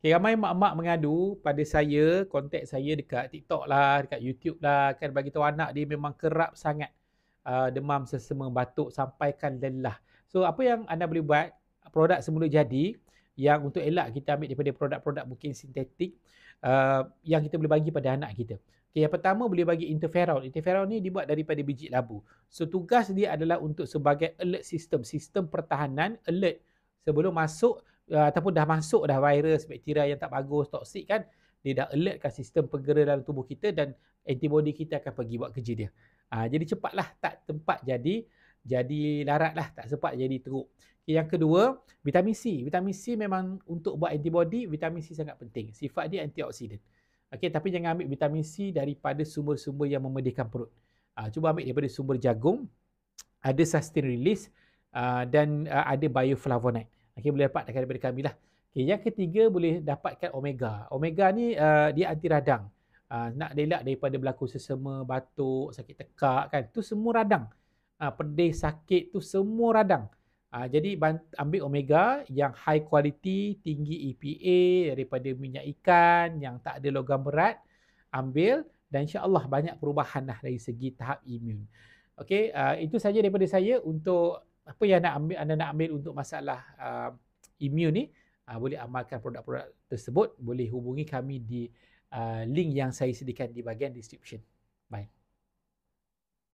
Okay, ramai mak-mak mengadu pada saya, kontak saya dekat TikTok lah, dekat YouTube lah, kan bagi tahu anak dia memang kerap sangat demam, sesama, batuk sampaikan lelah. So apa yang anda boleh buat, produk semula jadi yang untuk elak kita ambil daripada produk-produk mungkin sintetik yang kita boleh bagi pada anak kita. Okay, yang pertama boleh bagi interferon. Interferon ni dibuat daripada biji labu. So tugas dia adalah untuk sebagai alert system, sistem pertahanan alert sebelum masuk ataupun dah masuk dah virus, bakteria yang tak bagus, toksik kan, dia dah alertkan sistem penggera dalam tubuh kita dan antibody kita akan pergi buat kerja dia. Jadi cepatlah, tak tempat jadi larat lah, tak sempat jadi teruk. Okay, yang kedua, vitamin C. Vitamin C memang untuk buat antibody, vitamin C sangat penting. Sifat dia antioksidan. Okay, tapi jangan ambil vitamin C daripada sumber-sumber yang memedihkan perut. Cuba ambil daripada sumber jagung, ada sustain release dan ada bioflavonoid. Okay, boleh dapat daripada kami lah. Okay, yang ketiga boleh dapatkan omega. Omega ni dia anti radang. Nak elak daripada berlaku sesama, batuk, sakit tekak kan. Tu semua radang. Pedih, sakit tu semua radang. Jadi ambil omega yang high quality, tinggi EPA daripada minyak ikan yang tak ada logam berat. Ambil dan insya-Allah banyak perubahan lah dari segi tahap imun. Okey, itu saja daripada saya untuk apa yang anda nak ambil untuk masalah imun ni. Boleh amalkan produk-produk tersebut, boleh hubungi kami di link yang saya sediakan di bahagian description. Bye.